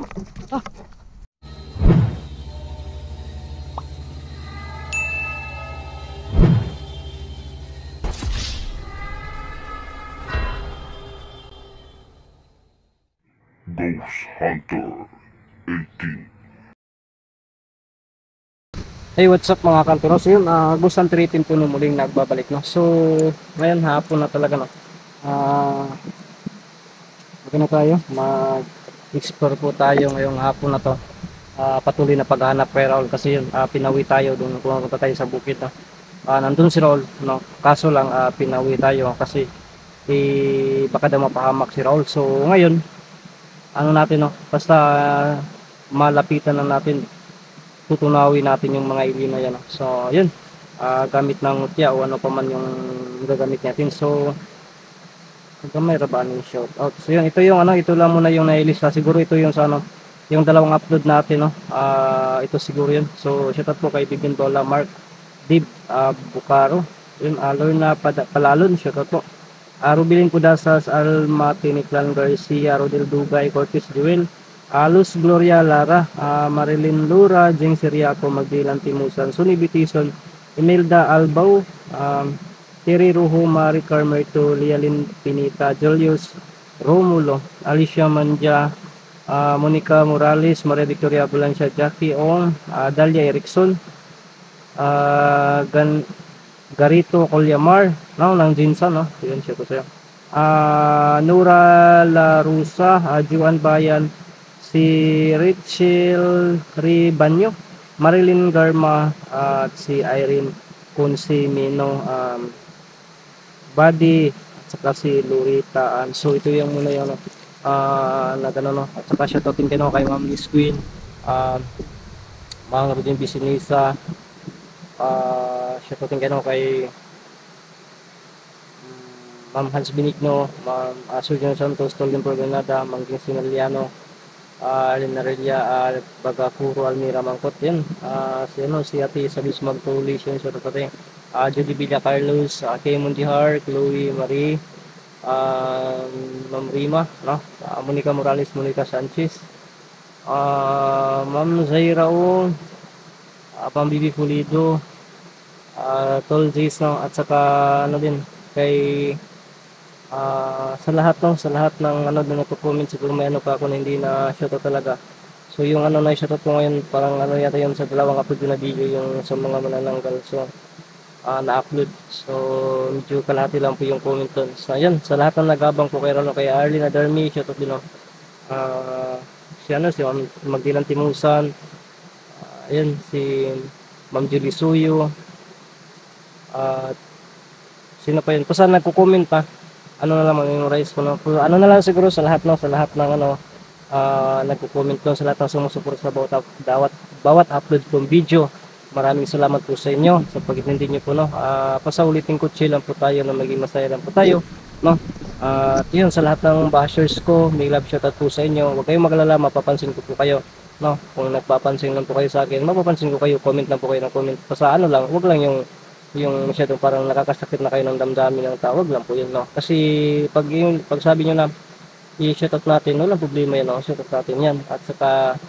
Ah. Ghost Hunter 18. Hey, what's up mga kantoros? Yun, Ghost Hunter 18 po no, muling nagbabalik, no? So, ngayon hapon na talaga, no? Magano tayo? Mag-explore po tayo ngayong hapon na to. Patuloy na paghahanap kay Raul kasi yun, pinawi tayo doon, pumunta tayo sa bukid, no? Nandun si Raul, no? Kaso lang, pinawi tayo kasi baka daw mapahamak si Raul. So, ngayon, ano natin, no? Basta malapitan na natin, tutunawin natin yung mga ili na yan, no? So, yun, gamit ng mutya o ano pa man yung gagamit natin. So, may rabaan yung shout out. So, yun, ito yung ano, ito lang muna yung nailista. Siguro ito yung sa ano, yung dalawang upload natin, no? Ito siguro yun. So, shout out po kay Bibin Dola, Mark Dib, Bukaro, yun, Lorna Palalon, shout out po. Rubilin Pudasas, Almati, Niclan Garcia, Rodel Dugay, Cortis Jewel, Luz Gloria Lara, Marilyn Lura, Jing Siriaco, Magdilan Timusan, Suni Bitison, Imelda Albao, Terry Ruho, Mari Carmerto, Lialin Pinita, Julius Romulo, Alicia Manja, Monica Morales, Maria Victoria Bulancia, Jackie Ong, Dalia Erickson, Garito Colyamar, no, ng Jinsan, no? Yan siya ko sa'yo. Nura La Rusa, Juan Bayan, si Richel Ribanyo, Marilyn Garma, at si Irene Consimino, Buddy, at saka si Lurita. So ito yung muna yung na gano'n, no? At saka shoutoutin kayo kay Ma'am Liz Queen, mga Rodin Bisinisa, shoutout din kay Ma'am Hans Benigno, Ma'am Surgeon Santos, Tolden Provenada, Mangging Sinaliano, Linarelia, Bagakuro, Almira Mangkot, yan. Si Ate Sabis Magtulis, yun, shoutout natin. Judy Villa Carlos, Kay Mundihar, Chloe Marie, Ma'am Rima, no? Monica Morales, Monica Sanchez, Ma'am Zaira O, Ma'am Bibi Pulido, Tol Jace, no? At saka ano din kay sa lahat, no, sa lahat ng ano na nagko-comment, siguro may ano pa ako na hindi na shoutout talaga. So yung ano na shoutout ko ngayon, parang ano yata yun sa dalawang upload na video, yung sa mga manananggal, so na-upload. So medyo kalahati lang po yung comment doon. So ayun, sa lahat ng nagabang po kay Rano, kay Arlene Adarmi, shoutout din, no? Si ano, si Magdilan Timusan, ayun, si Ma'am Julie Suyo, at sino pa yun? Kung saan nagko-comment pa, ano na lang yung rice ko, no? Ano na lang siguro sa lahat, no? Sa lahat ng ano, nagko-comment ko, sa lahat ng sumusuport sa bawat upload kong video. Maraming salamat po sa inyo sa pag-intindi niyo po, no? Pasaulitin ko, chill lang po tayo, na maging masaya lang po tayo, no? At yun, sa lahat ng bashers ko, may love shoutout po sa inyo. Huwag kayong magalala, mapapansin ko po kayo, no? Kung nagpapansin lang po kayo sa akin, mapapansin ko kayo, comment lang po kayo ng comment. Basta ano lang, huwag lang yung masyadong parang nakakasakit na kayo ng damdamin ng tawag lang po yun, no? Kasi pag sabi nyo na i-shoutout natin, walang problema yan, no? Shoutout natin yan. At saka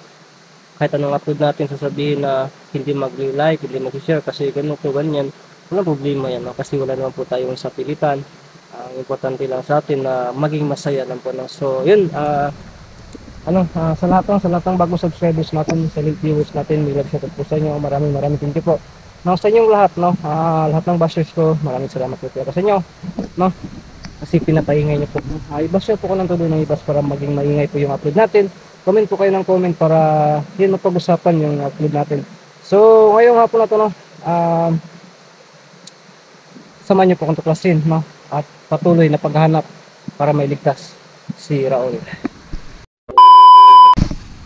kahit anong upload natin, sasabihin na hindi mag-like, hindi mag-share kasi ganito, ganyan, walang problema yan, no? Kasi wala naman po tayong sapilitan. Ang importante lang sa atin na maging masaya lang po, no? So yun, sa lahat ng bagong subscribers natin, sa link viewers natin, may shoutout po sa inyo. Maraming thank you po, no, sa inyong lahat, no? Lahat ng bashers ko, maraming salamat po sa inyo, no? Kasi pinapaingay niyo po. I-bash po ko lang to doon ng ibas para maging maingay po yung upload natin. Comment po kayo ng comment para yun mapag-usapan yung upload natin. So ngayong hapon na to, no, samahan niyo po akong tuklasin, no? At patuloy na paghahanap para mailigtas si Raul.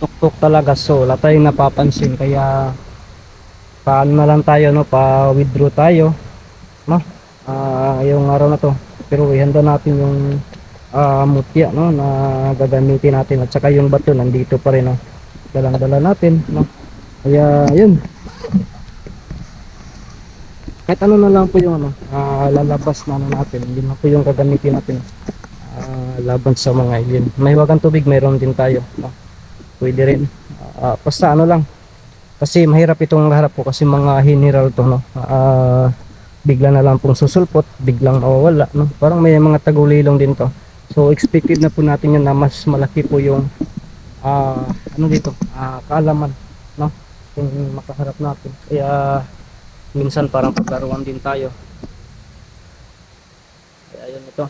Tuktok talaga, so wala tayong napapansin, kaya paano na lang tayo, no, pa-withdraw tayo, no, yung araw na to. Pero ihanda natin yung mutya, no, na gagamitin natin, at saka yung bato nandito pa rin, no, dalang-dala natin, no. Kaya yun, kahit ano na lang po yung ano, lalabas na natin, hindi na po yung gagamitin natin laban sa mga alien. May hiwagang tubig mayroon din tayo, no. pwede rin. Basta ano lang, kasi mahirap itong harap ko kasi mga hiniral to, no. Bigla na lang pong susulpot, biglang mawawala, no. Parang may mga tagulilong din to. So expected na po natin yun na mas malaki po yung ano dito, kaalaman, no, kung makaharap natin. Kaya minsan parang paglaruan din tayo. Kaya yun ito.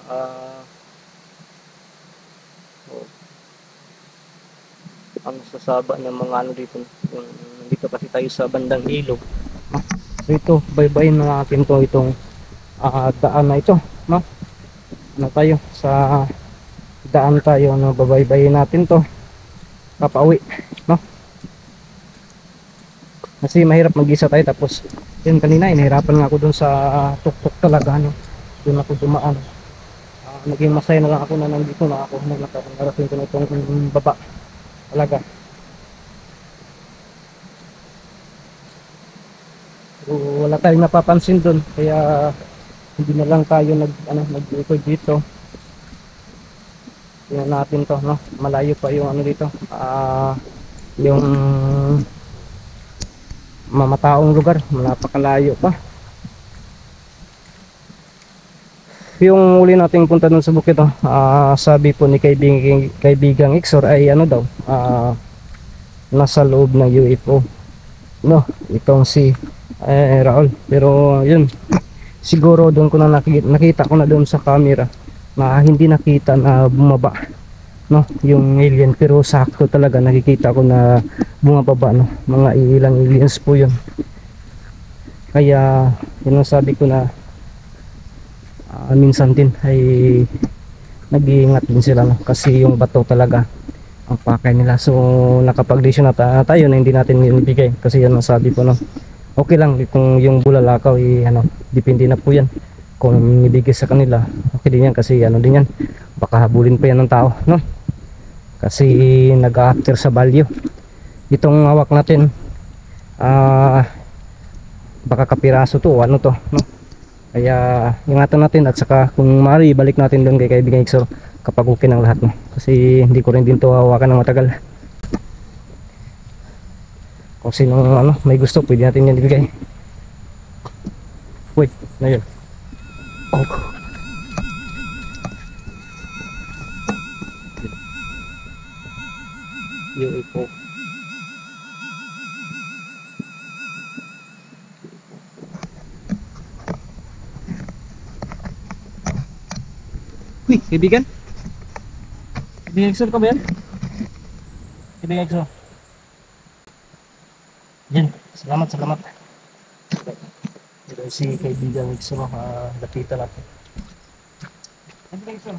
Ah, oh, ang sasaba ng mga ano dito, yung dito kasi tayo sa bandang ilog, no? So ito, baybayin na natin to, itong daan na ito, no. Ano tayo sa daan tayo, no, babaybayin natin to papauwi, no, kasi mahirap mag-isa tayo. Tapos yun, kanina inahirapan nga ako dun sa tuktok talaga, no, dun ako dumaan. Naging masaya na lang ako na nandito na ako, na nakarating ko na itong baba talaga. So, wala tayong napapansin dun, kaya hindi na lang tayo nag-record dito. Tingnan natin to, no, malayo pa yung ano dito, yung mamataong lugar, napakalayo pa. Yung uli nating punta dun sa bukid, oh, sabi po ni kaibigang Ixor ay ano daw, nasa loob ng UFO, no, itong si Raul. Pero yun, siguro doon ko na nakita ko na doon sa camera na hindi nakita na bumaba, no, yung alien. Pero sakto talaga nakikita ko na bumababa, no, mga ilang aliens po yun. Kaya yun ang sabi ko na minsan din ay nag-iingat din sila, no, kasi yung bato talaga ang pakay nila. So nakapag-desisyon na tayo na hindi natin ibigay, kasi yan ang sabi ko, no. Okay lang kung yung bulalakaw ano, depende na po yan kung ibigay sa kanila, okay din yan, kasi ano din yan, baka habulin pa yan ng tao, no, kasi nag-after sa value. Itong hawak natin, baka kapiraso to o ano to, no. Kaya ingatan natin, at saka kung maaari balik natin doon kay kaibigan Ixor kapag okay ng lahat, no, kasi hindi ko rin din to hawakan ng matagal. Kung sino ano may gusto, pwede natin yan ibigay. Wait, na yun. Oh. UFO. Uy, kaibigan? Kaibigan Ixor ka ba yan? Kaibigan Ixor. Yan, salamat, salamat. Ito si kaibigan Ixor, lapitan natin. Kaibigan Ixor,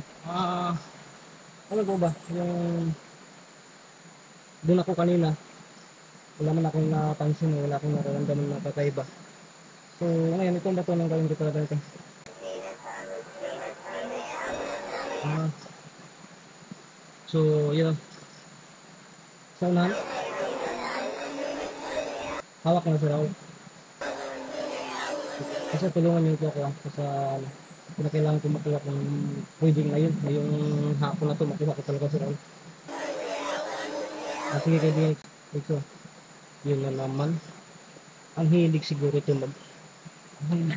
ano ko ba? Yung doon ako kanina, wala man akong napansin, wala akong nararamdaman na kakaiba. So ngayon, itong bato ng gawin ko talaga ito. So yun, sa unahan, hawak na sa Raul. Kasi tulungan niyo ko ako sa kailangan ko makuha kung reading na yun, yung hapon na ito makuha ko talaga sa Raul. Sige kaibigan ito, yun na naman. Ang hilig siguro ito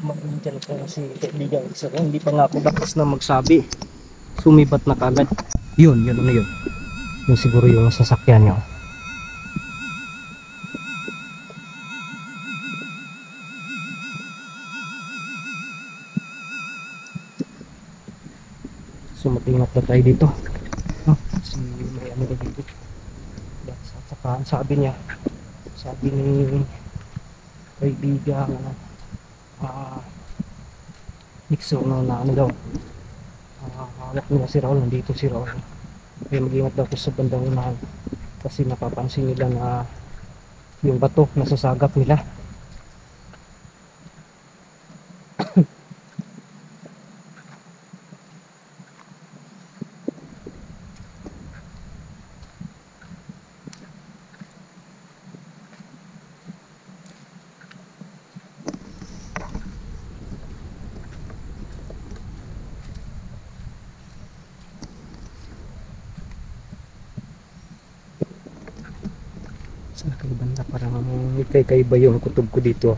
mag-internet ko si kaibigan ito. Hindi pa nga ako lakas na magsabi, sumibat na kagad. Yun, ano yun? Yun siguro yung sasakyan niya. So mag-ingat na tayo dito. Kasi may ano na dito. At saka sabi niya, sabi ni kaibigan Nixon na ano daw, hawak nila si Raul, nandito si Raul. Kaya mag-ingat daw ko sa bandang unahan, kasi napapansin nila na yung bato nasasagap nila. Sa kay banda parang kay-kaiba yung kutob ko dito.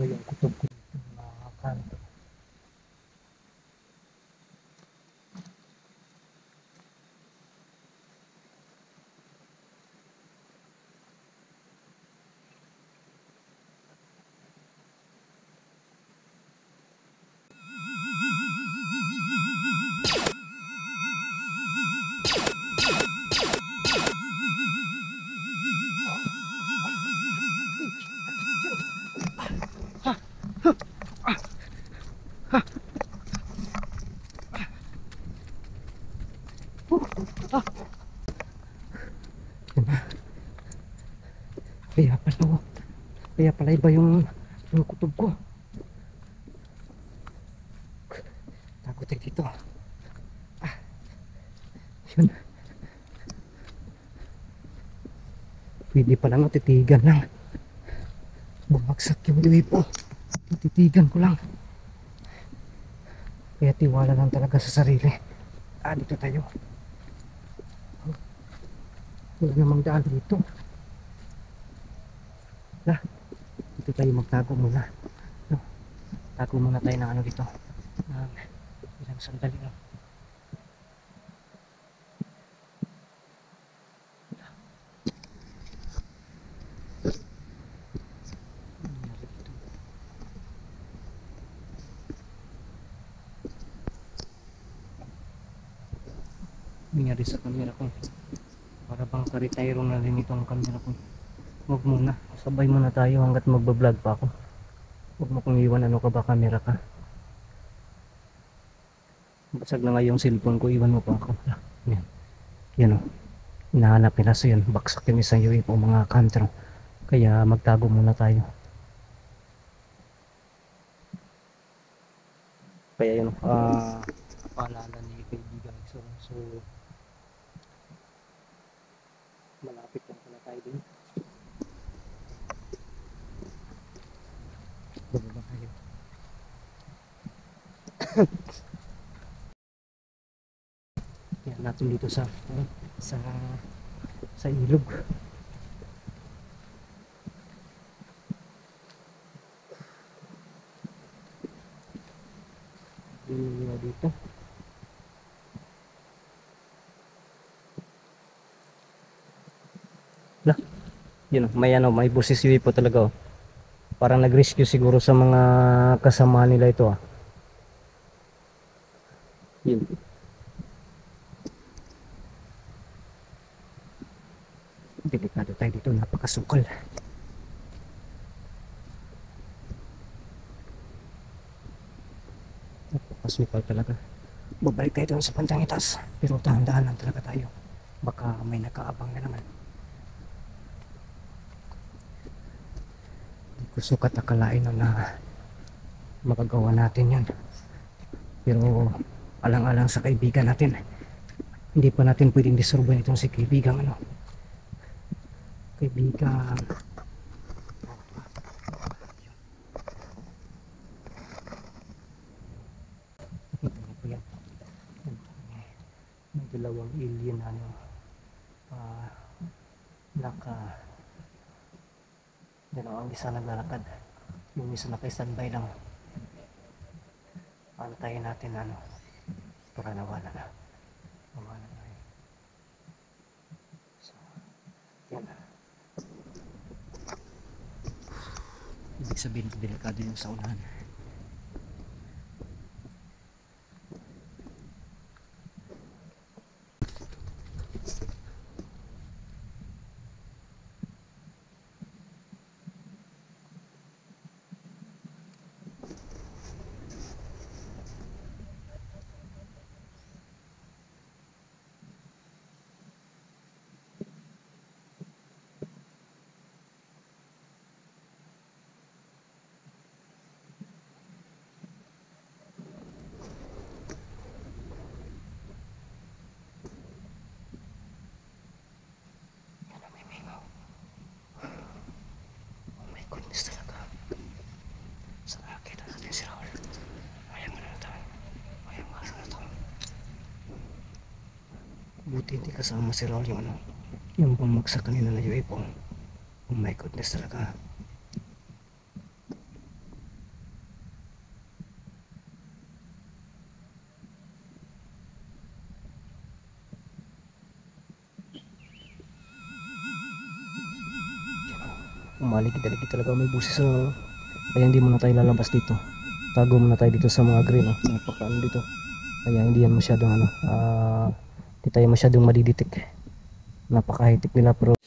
Iba yung kutob ko dito mga kanto. Kaya pala, oh. Kaya pala iba yung kutob ko. Takot tayo dito. Yun. Pwede pa lang, titigan lang. Bumagsak yung lipo. Titigan ko lang. Kaya tiwala lang talaga sa sarili. Dito tayo. Wala namang daan dito. Dito tayo magtago muna. No? Tago muna tayo ng ano dito. Ilang sandali lang. Nangyari sa camera ko. Para bang ka-retire na rin itong camera ko. Huwag muna. Sabay muna tayo hanggat magbablog pa ako. Huwag mo kong iwan, ano ka ba, camera ka. Basag na nga yung cellphone ko, iwan mo pa ako. Yan. Yan o. Hinahanap nila, so yun. Baksak yung isang UFO mga kantro. Kaya magtago muna tayo. Kaya yun, paalala ni kaibigan. So malapit lang pala tayo din. Bababa tayo. Yan natin dito sa ilog. Dito. Lah, yun, may busis UFO talaga oh. Parang nag-rescue siguro sa mga kasama nila ito ah. Yun. Delikado tayo dito, napakasukal. Napakasukal talaga. Babalik tayo doon sa bandang itaas. Pero dahan-dahan lang talaga tayo. Baka may nakaabang na naman. Hindi ko sukat akalain na magagawa natin yun. Pero alang-alang sa kaibigan natin, hindi pa natin pwedeng disorban itong si kaibigan kaibigan may dalawang alien ang isa naglalakad, yung isa naka-standby lang. Antayin natin para nawala na so yan. Ibig sabihin delikado yung sa unahan. Buti hindi kasama si Raul yung ano, yung bumagsak kanina na UFO. Oh my goodness talaga. Umaligid-aligid talaga, may busis na. Kaya hindi muna tayo lalabas dito. Tago muna tayo dito sa mga green. Napaka ano dito. Kaya hindi yan masyadong ano, hindi tayo masyadong madiditik. Napaka high-tech nila pero